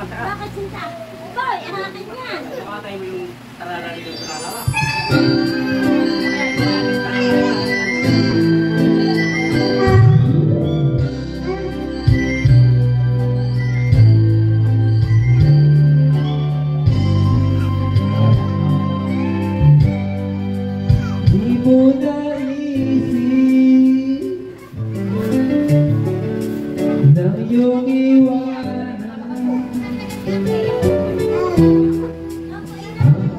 Bakit sinta? Boy, akin yan. Nakatay mo yung tarala dito sa lalawa. Di mo naisip ng iyong iwanan ang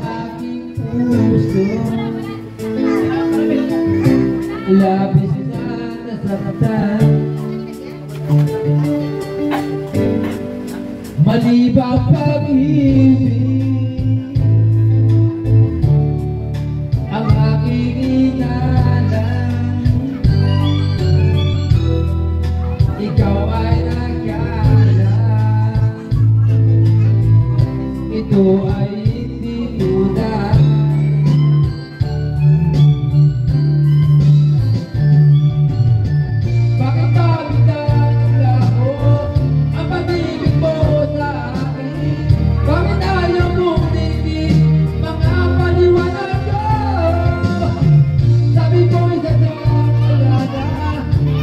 aking puso, labis na nasaktan. Mali ba ang pag-ibig ang aking inalang? Ikaw ay nagkalang, ito ay hindi tunay. Bakit kabitan ang laho ang pag-ibig mo sa akin? Bakit ayaw mong tingin mga paliwanag ko? Sabi ko isa sa kalada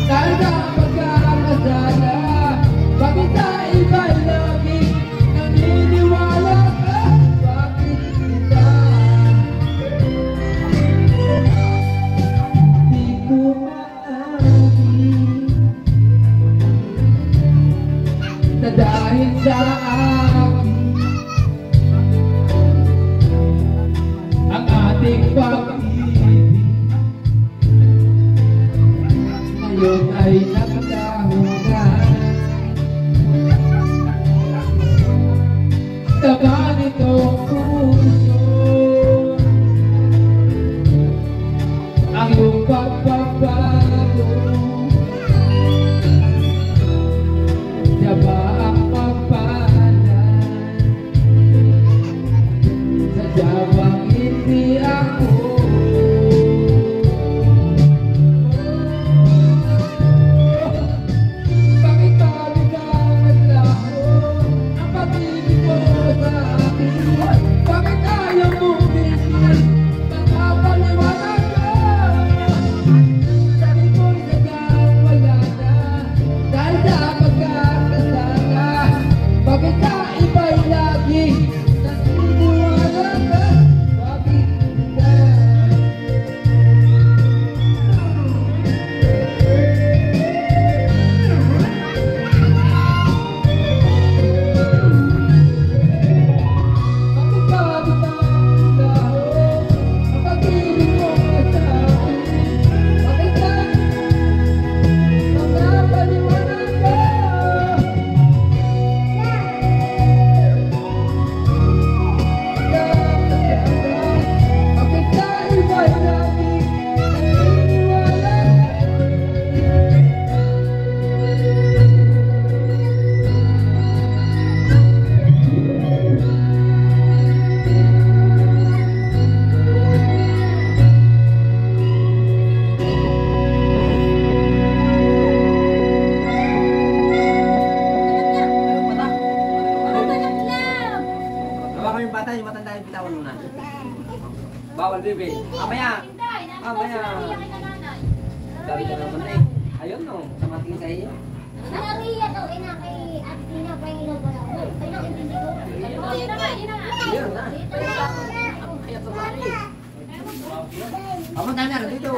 dahil sa pagkakasala. Bakit sa iba'y lagi naniniwala ka? Bakit kita sadya bang hindi ako bakit tabi ka naglaho ang pag-ibig mo sa akin bakit ayaw mong tingin magpapaliwanag ko sabi ko'y sadyang wala na dahil sa pagkakasala bakit ka iba'y lagi naniniwala ka bakit ka Hawakan yung bata, yung matanda yung bitawan muna. Bawal, bebe. Mamaya. Mamaya. Sabi ka naman eh. Ayun no, sama tingin sa iyo. Nariya daw ina kay Atina pa yung inubo na. Kaya intindi ko. Yun na nga. Ayun na. Kaya tumali. Ako na dito.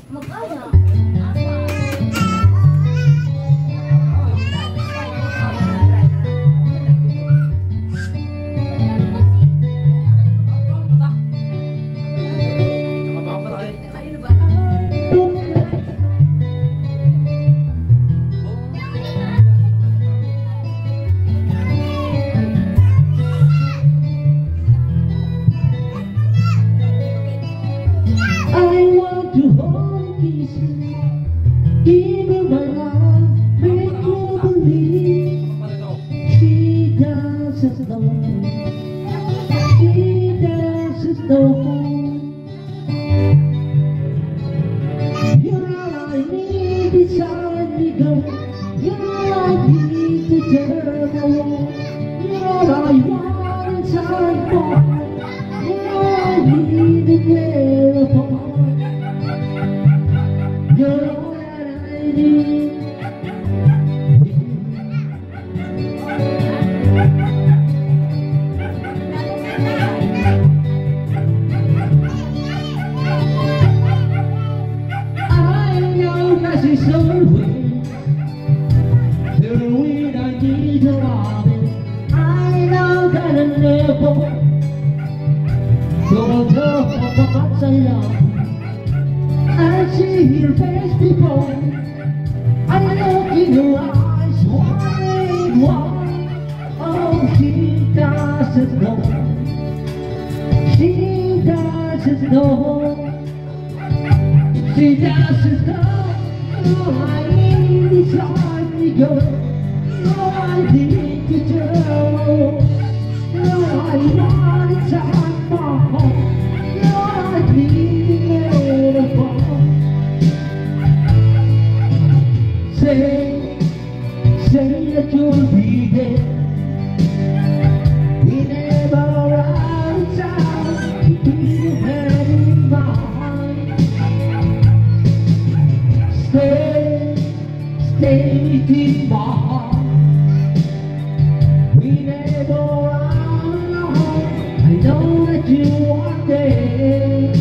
Mag-ano? I want to hold kiss you, give you my love, make you believe she doesn't know, she doesn't know. You're all I need beside me, girl. You're all I need to turn along. You're all I want inside my heart. You're all I need to care upon. You're all that I need. I know that it's always the way I need to love it. I know that I never gonna tell how much I love you. I see your face before I look in your eyes, wide, wide. Oh, she doesn't know. She doesn't know. She doesn't know. Oh, I need this on me, girl. No, I need to tell. No, I want it on my heart. No, I need it all. Say that you'll be there. We never run out to be your head in my heart. Stay in my heart. We never run out. I know that you are there.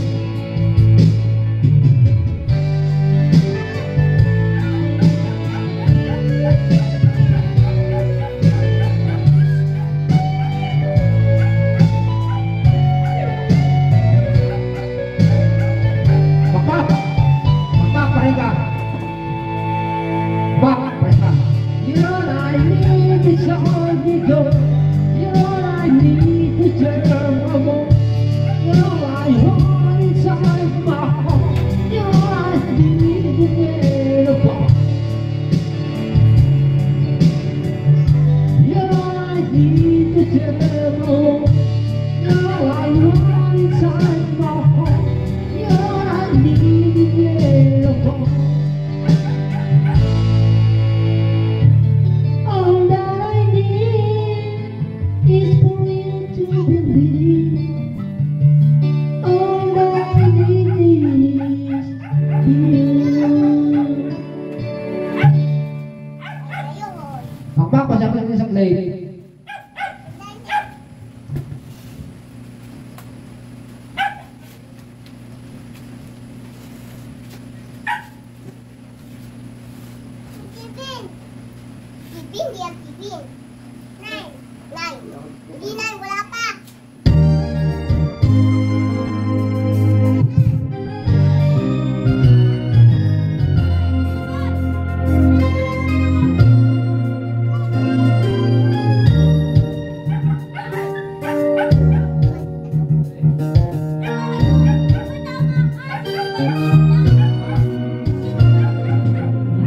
I Tipin, di yan tipin. 9. 9. Hindi 9, wala pa.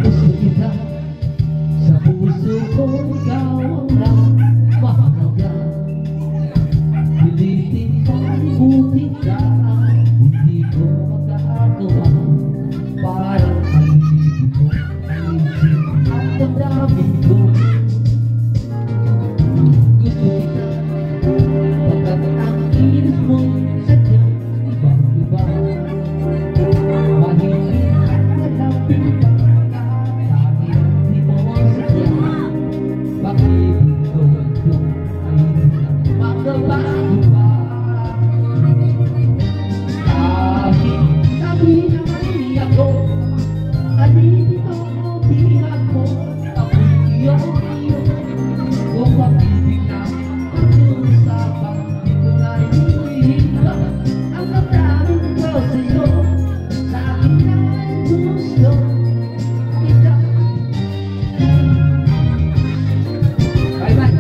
Gusto kita sa puso ko, ikaw ang mahalaga. Pilitin ka, buti ka, hindi ko magagawa. Parang paligid ko, isip at damdamin ko. Gusto kita, pagkat ang kilos mo sadyang ibang-iba. Mahigit at malapit ka, dahil di mo sadya. Pag-ibig ko ito ay hindi na magbabago pa. Kahit sabihin na mali ako, alilito ko, tihag mo, ako'y iyo-iyo. Kung pag-ibig na pag-uusapan, di ko na inihiga ang damdamin ko sa'yo. Sa akin naman gusto kita. Bye bye.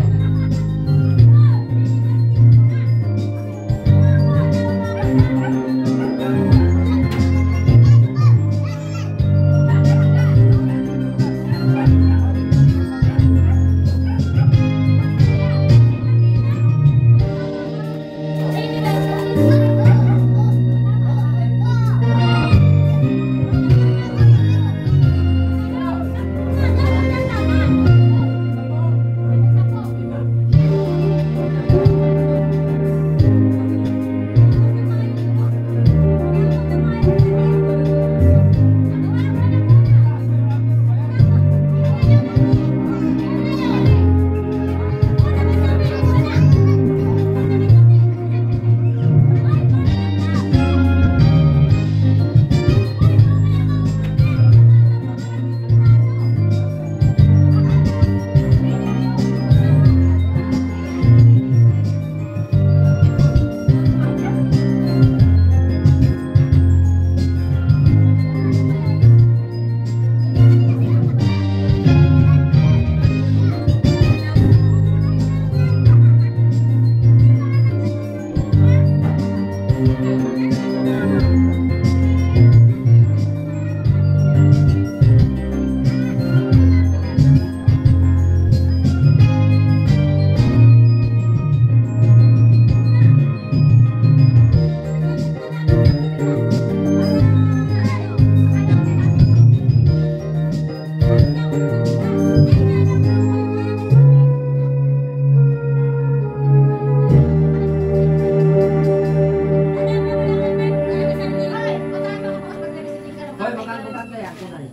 Hoy, magkano kaya? Kunay.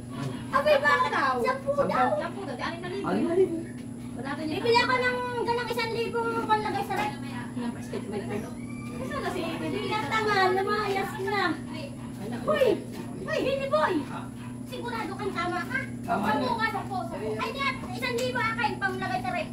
Abay, bakit daw? 10 daw. Alin na rin. Bibili ako ng ganang 1,000 panlagay sa rep. Tangan, lumayas na. Hoy! Hoy, Henry Boy! Sigurado kang tama ka? Tama Sabu yan. ka, sabu. Ay, net! 1,000 akin, panglagay sa rep.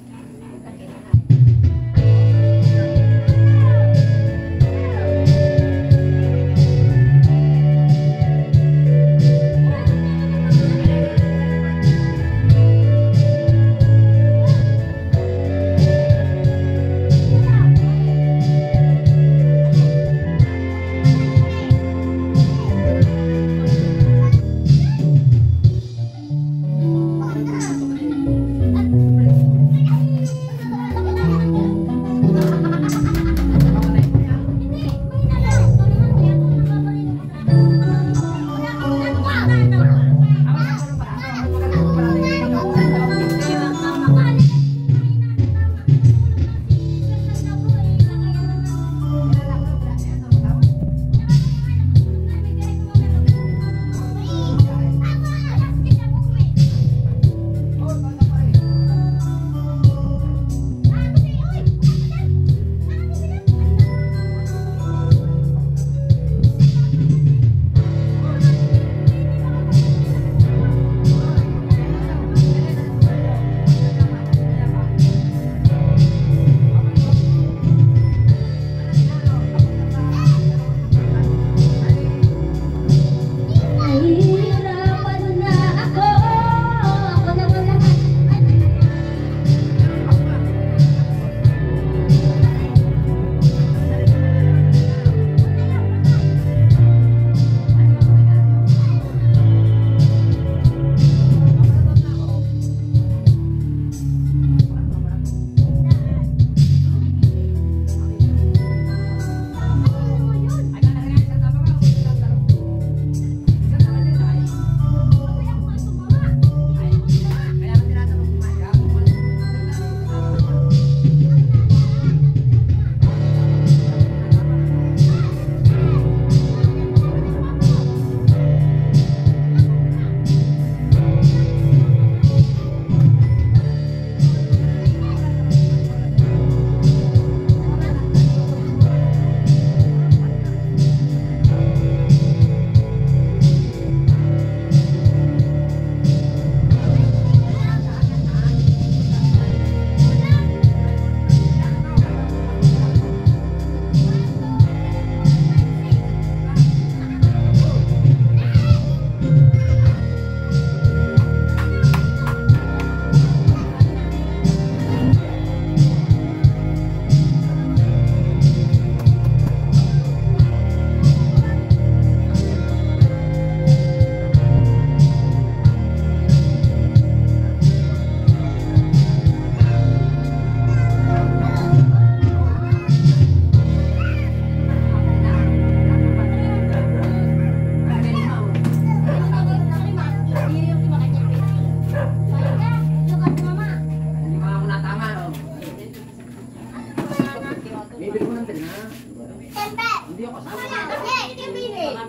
Hindi ako kasama.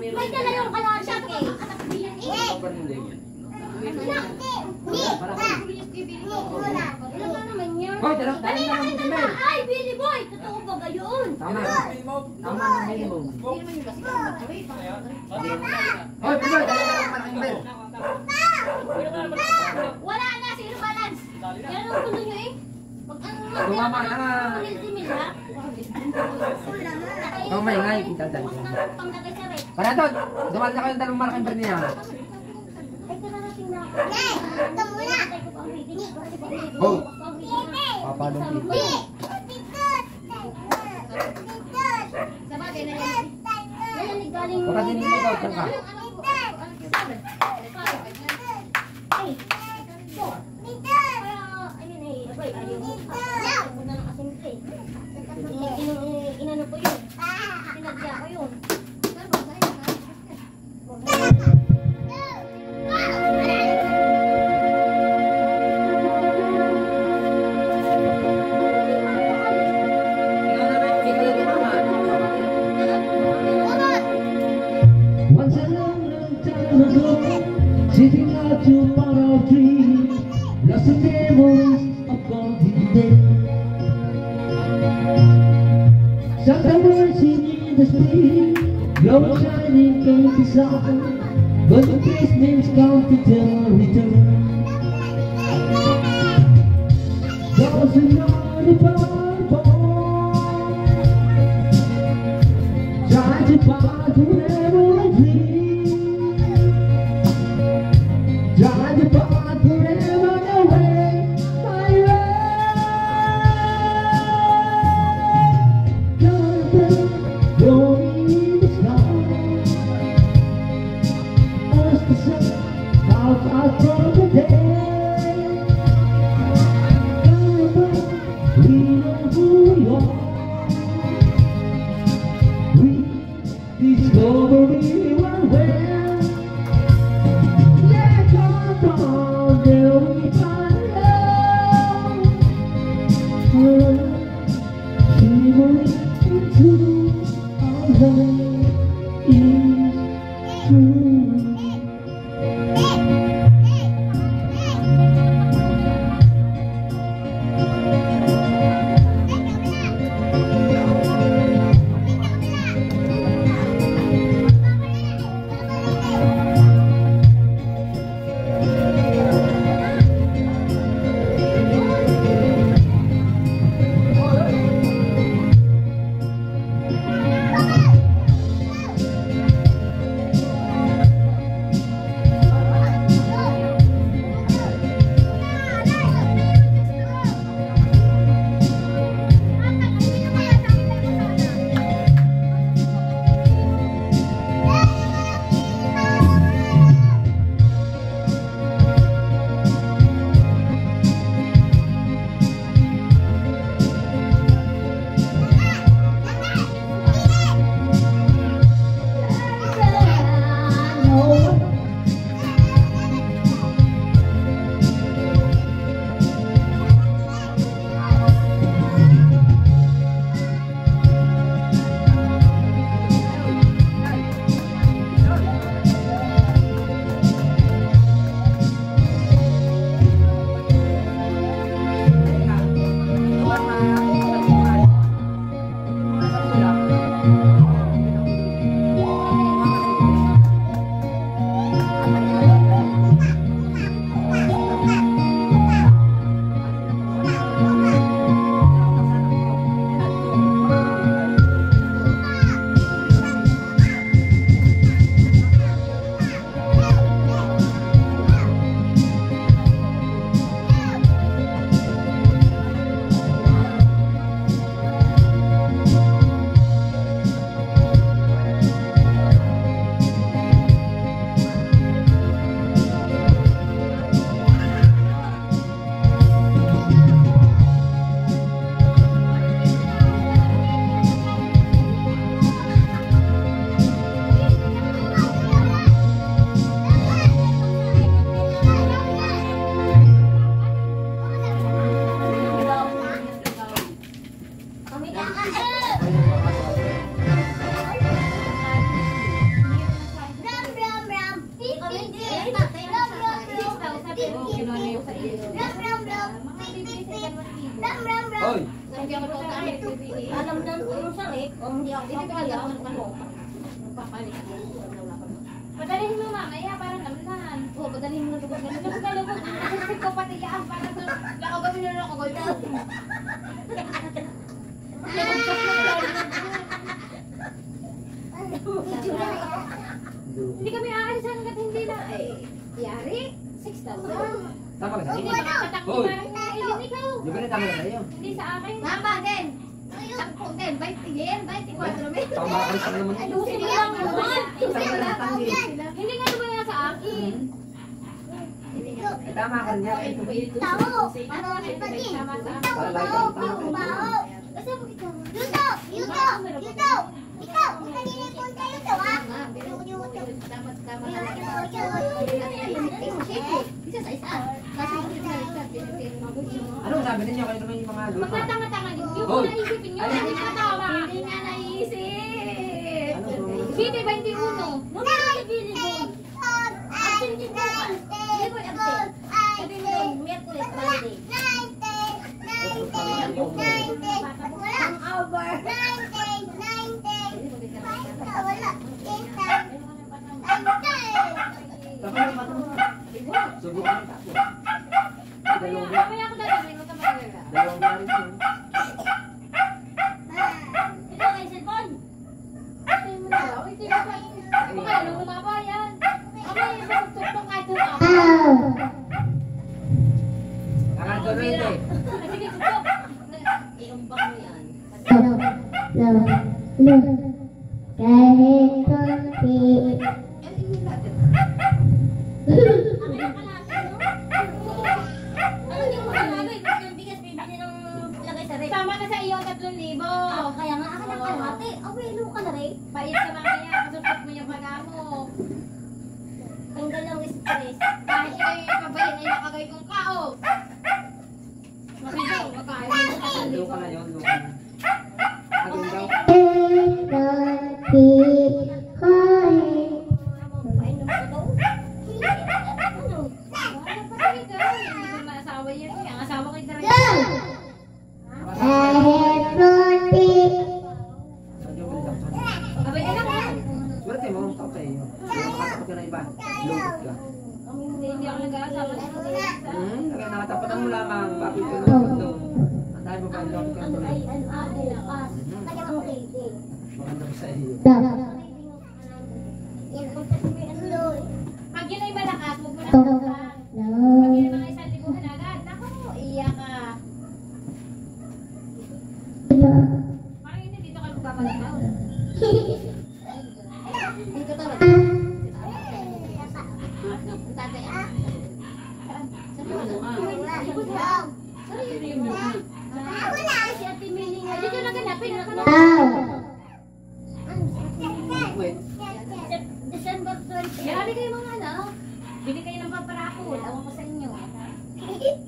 May dala yung kalasyak eh. Sobrang hindi yan. Hoy, dali na lang mo kami. Ay, Billy Boy! Totoo ba gayon? Tama. Tama ng minimum. Hoy, Piloy, dali na lang malaking bel. Wala na, zero balance. Yan ang gulo nyo eh. Tumama ka na. Ikaw maingay, kita dali. Para doon, dumal na kayo ng dalawang malaking bel niya. Ay, kararating na ako. Oh. Papadong dito. Baka din ikaw, saan ka? Inano ko yun. Sinadya ko yun. Once a long, long time ago, sitting out to borrow dreams, lost in memories of golden days. Sometimes we're singing the street, glowing shining faint sun, but the policeman's come to tell return. Those who know the Bible, try to find whoever I dream, try to find whoever the way I run. Glory in the sky, as the sun comes out from the day. We know who we are. We discover we were well. Yeah, come on, there we find love. Shimmering into our love is true. kaya ano? Magpapalit ako. Padalhin mo mamaya para naman. Oo, padalhin mo na ito. Ganun mo. Kasi ko pati yan para doon. Nakagawin na lang ako. Hindi kami aalis hanggat hindi na. Yari, 6,000. Tama ka sa Hindi iyo. makatakbo Hoy. parang ikaw. Di ba na tama ka sa iyo? Hindi sa akin. Mama din. 10 din. 20 yen. 24 din. Pamakalis ka naman. Ayusin mo lang naman. Sa'yo ka na tangi. Hindi nga naman yan sa akin. Eh, tama ka rin yan. Tao! Ano ang ipagi? Para lagi kang tama. Kasi mo ikaw. Ikaw! Kanina punta yuto, ha? Isa sa isa. Kasi mo ikaw. Anong sabi ninyo? Kayo naman yung mga lupa. Magtatanga-tanga din. Yung Hoy. naisipin nyo. Hindi nga tama. Hindi nga naisip. City 21. Muna ka nabili mo. Absent din bukas. Hindi mo absent. Sabi mo, Merkulis, Friday. Ang hour. Tapos yung patong. Subukan ang tapo. Dalawang Mamaya ako dalamin. Huwag ka mag-alala. Dalawang na rin yun. Ito kay cellphone. Ito mo na. Ito mo pa. Kung ano, lumaba yan. Ako yung tutugtog kahit ako. Kakatuloy ito eh. Sige, tutugtog. Iumbang mo yan. Kahit konti. Ang kalahati, no? Ano hindi mo kalahati? Yung bigas, bibili ng lagay sa rep. Tama na sa iyo, 3,000. Kaya nga, akin ang kalahati. Awelo ka na rin. Pait ka mamaya, kasupot mo yung maga mo. Tanggal ang stress. Kahit ikaw yung pabayin ay nakagay kong kao. Makita ko, makain. Luka na yun, luka na. Agin daw. Painom ko daw. Ano? Wala pa rin ikaw. Hindi ko maasawa yan. Ang asawa ko yung Sadyo mo rin daw. Abay ka lang ha. Swerte mo, ang tao sa iyo. Makatakot ka na iba. Lungkot ka. Hindi ako nag-aasawa. Nakatapatan mo lamang. Bakit ka naman doon? Ang dahil mo ba ang lungkot ka Ano doon? ay ano ako lakas. Kaya ang rating. Maganda ko sa iyo. Pag yun ay malakas, huwag mo na kakasan. Pag yun ay mga 1,000 agad, naku, iyak ka. Parang hindi dito ka magpapalagaw. Dito ka lang. Ang tatay ah. Si Ate Mili nga. Dito lang ganapin. Wait. December 20. Yari kayo mga ano. Bili kayo ng paparakol. Awan ko sa inyo.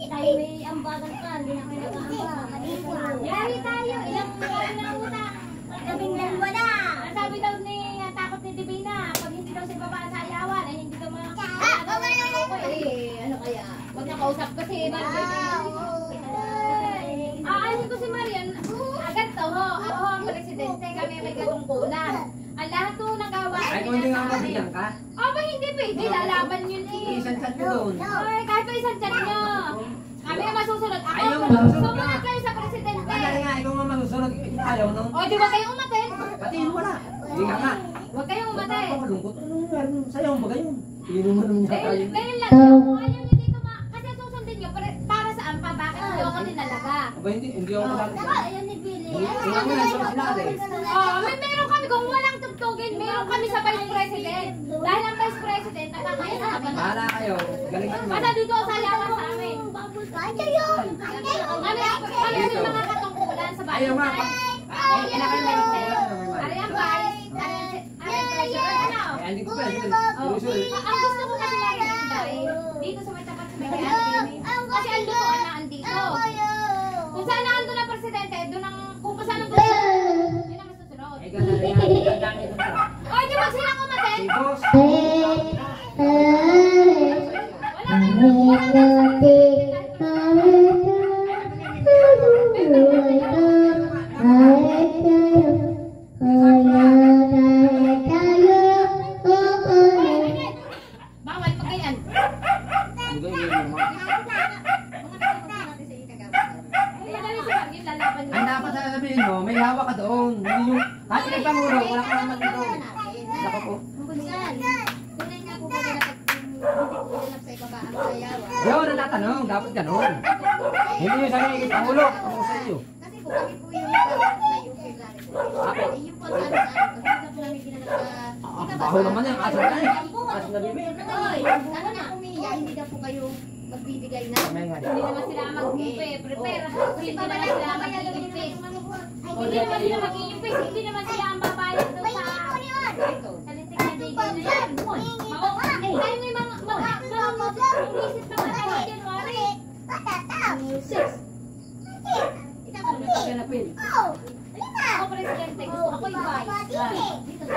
Tayo may ambagan ka. Hindi na kayo nag-aambag. Yari tayo. Ilang kami na utang. 12 na. Ang sabi daw ni takot ni Divina. Pag hindi daw si baba sa ayawan, ay hindi daw mga ano kaya? Huwag nakausap kasi. Aanin ko si Marian. Agad to ho. Ako ang presidente. Kami may katungkulan. Ang lahat to nagawa. Ay, kung hindi nga mabigyan ka, Aba, hindi pwede. Lalaban yun eh. isang chat ko doon. Ay, kahit pa isang chat nyo. Kami ang masusunod. Ako, Ayaw mo masusunod sumunod ka. kayo sa presidente. Kaya nga, ikaw nga masusunod. Ayaw nun. O, di ba kayo umaten? Patiin mo na. Hindi ka nga. Huwag kayong umaten. Napakamalungkot. Anong meron sa'yo? Ang bagay yun. Inom mo naman niya tayo. Ganyan lang yun. Kung ayaw hindi ko kasi susundin nyo, para saan pa? Bakit hindi ako dinalaga? Aba, hindi ako dati. Ayan ni Billy. Tingnan mo yan, wala sila eh. Oh, meron kami. Kung walang tugtugin, meron kami sa Vice President. Dahil ang Vice President, nakakayasaban na. Bahala kayo. Galingan mo. Basta dito sa lawas sa amin. Kami yung mga katungkulan sa bahay. Ayaw nga. Kailan kayo meron ko. Ari ang Vice. Ari ang Treasurer. Ano? Kaya hindi ko pa. Oh. Ang gusto ko kasi dahil dito sa may tapat sa may kaya. Kasi ang lutuan na andito. Kung saan na ando na presidente, doon ang kung saan ang gusto. Yun ang masusunod. Eh, ganda rin yan. Ang dami ito pa. O, di ba sila kumaten? Si boss. Wala kayo. Ay, Kahit nagpamuro, wala ka naman dito. Nako po. Tunay nga po ba dapat hindi ko ganap sa ibaba ang sayawan? Yun, ang tatanong. Dapat ganun. Hindi yung sabi ng Pangulo. Ako sa iyo. Kasi po kami po yung nag-okay lang. Bakit? Yung po sabi sa akin, pag hindi po namin ginagawa. Baho naman yan. Kaso na eh. Kaso na bibi. Ano na umiya, hindi na po kayo magbibigay na. May nga. Hindi naman sila mag-prepare. Hindi naman sila mag-iimpis. Hindi naman sila mag-iimpis. Hindi naman sila ang babayad doon sa litik na day na yan. Tayo may mga isip na mga January. Ikaw ano nagkaganapin? Ako presidente, gusto ako yung vice. Dito sa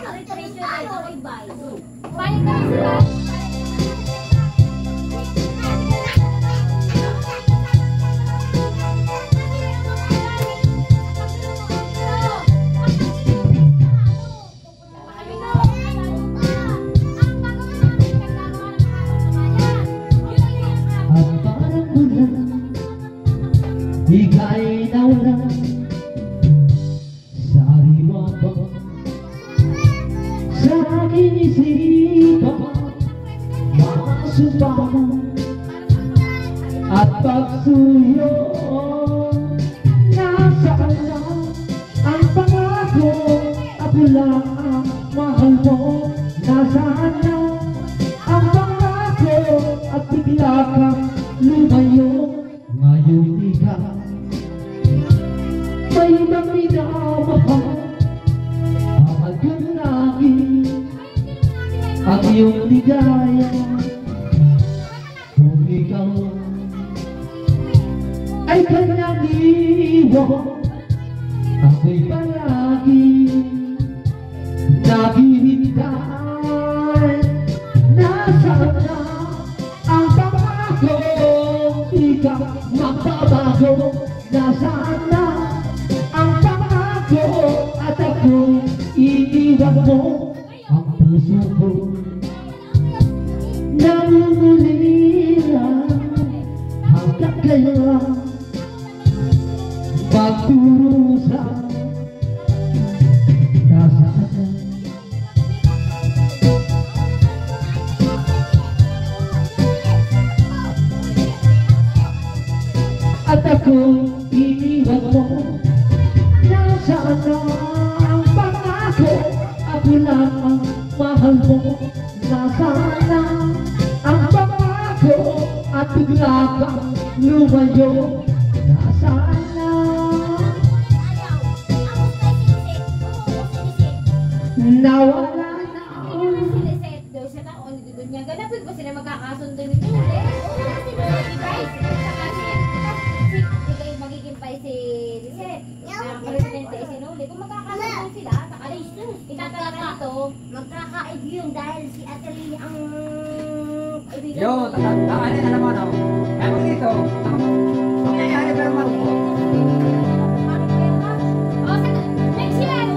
registration ay ako yung vice. Bayad ka sila. At parang ulan, ika'y nawala sa hariwa ko. Sa aking isipan, mga sumpah at pagsuyo. Nasaan na ang pangako? Ako lang ang mahal mo. Nasaan na ang pangako? At bigla kang lumayo. Ngayon ikaw may maminamahal. Mahal kang lagi ang iyong ligaya. Kung ikaw ay kanyang iwan, ako'y palagi naghihintay. Nasaan na ang pangako? Di ka magbabago. Nasaan na ang pangako? At ako'y iiwan mo. Ang puso ko namumulila hanggang kailan magdurusa. Nasaan na at ako iniwan mo. Nasaan na ang pangako? Ako lang ang mahal mo. Nasaan na ang pangako? At bigla kang lumayo. Nasaan na nawala na Siniset daw siya na on dito niya. Ganapin ko sila magkakasundo nito. Magiging pa si Lisette. Ang presidente sinuli. Kung magkakasundo sila, sakalis itatalak ito. Magkakaib yun dahil si Ate Lily ang kaibigan Yun, alam mo ano. Kaya mo dito. Ang nangyayari pero marunong. Oh, next year!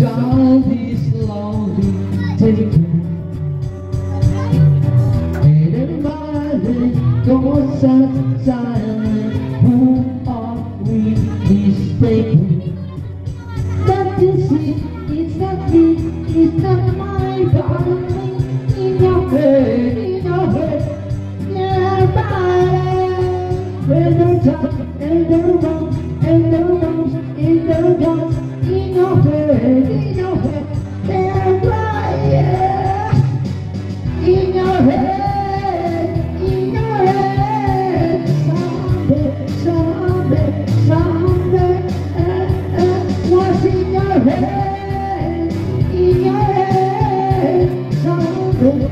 Slowly, slowly take it. And everybody goes outside. Who are we mistaken? But you see, it's not me, it's not my body. In your head, in your head, your body. When the top and the wrong and the wrong in the wrong. In your head, they're flying. In your head, someday, what's in your head? In your head, someday.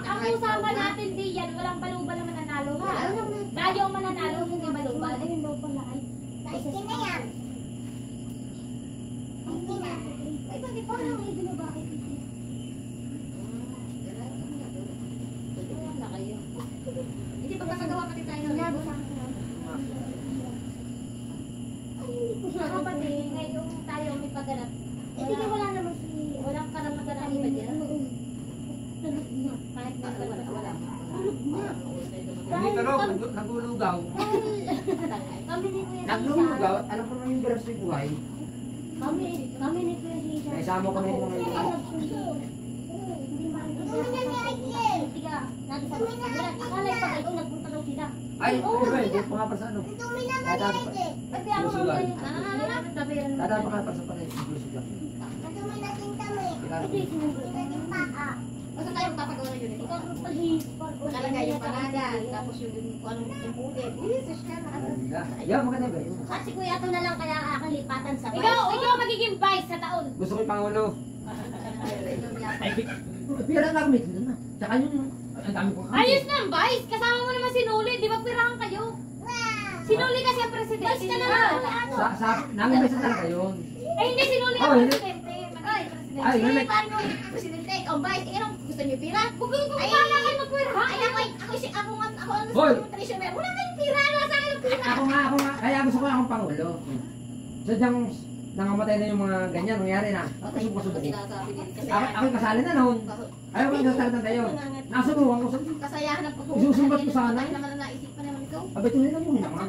Ang usapan natin di yan, walang balubal na mananalo ha. Tayo ang mananalo, hindi balubal. Ayun daw pala ay. Skin na yan. Skin na. Ay, bakit parang may binabakit? Wala kayo. Hindi pa kakagawa pati tayo ng labo sa akin. Ay, hindi ko siya. Kapatid, ngayon tayo may pagganap. Eh, di wala naman si... Walang karamatan na iba dyan. Kahit may pagganap, wala. Hindi ka raw, nagulugaw. Kami ni Kuya Naglulugaw, alam ko naman yung biras ng buhay. Kami ni Kuya Sisa. Naisama ko na yung mga ito. Hindi maintindihan. Tiga, natin sa akala pa kayo nagpunta daw sila. Ay, anyway, di pa nga pa sa ano. Dumi na Dadaan maliit pa. eh. Ay, kaya ako Susugal. Dadaan pa nga pa sa panay. Madumi na tintami. Hindi, sinusunod. Naging paa. Basta tayo magpapagawa ng unit. Ikaw ang pag-iis. Nakalagay yung pangalan, tapos yung kung anong kumpulit. Jesus ka na. Yeah, maganda ba? At si Kuya ito na lang kaya akalipatan sa Ikaw magiging vice sa taon. Gusto ko yung Pangulo. Pira na kami. Tsaka yung, ang dami kong Ayos na ang vice. Kasama mo naman si Nuli. Di ba pirahan kayo? Si Nuli kasi ang presidente. Vice ka na lang. Namin may sa talaga yun. Eh hindi si Nuli Oh, ang hindi. presidente. Magay presidente. Ay, may paano? Presidente, ikaw ang vice. Ikaw gusto niyo pira? Huwag kayong Ay, kumala kayo magpira. Ay, ako ang Hoy! treasurer. Wala kayong pira. Wala sa akin pira. Ako nga. Kaya gusto ko akong Pangulo. Sadyang nangamatay na yung mga ganyan. Nangyari na. Tapos yung pasubo ko. Sinasabi din kasi. Ako'y kasali na noon. Ayaw ko yung sasalatan tayo. Nasubukan ko sa... Kasayahan ng pag-uusap. Isusumbat ko sana. Ay naman na naisip pa naman ikaw. Abay, tuloy lang yung hinangan.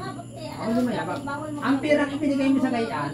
Ako yung mayabag. Ang pirang ibinigay mo sa gayaan,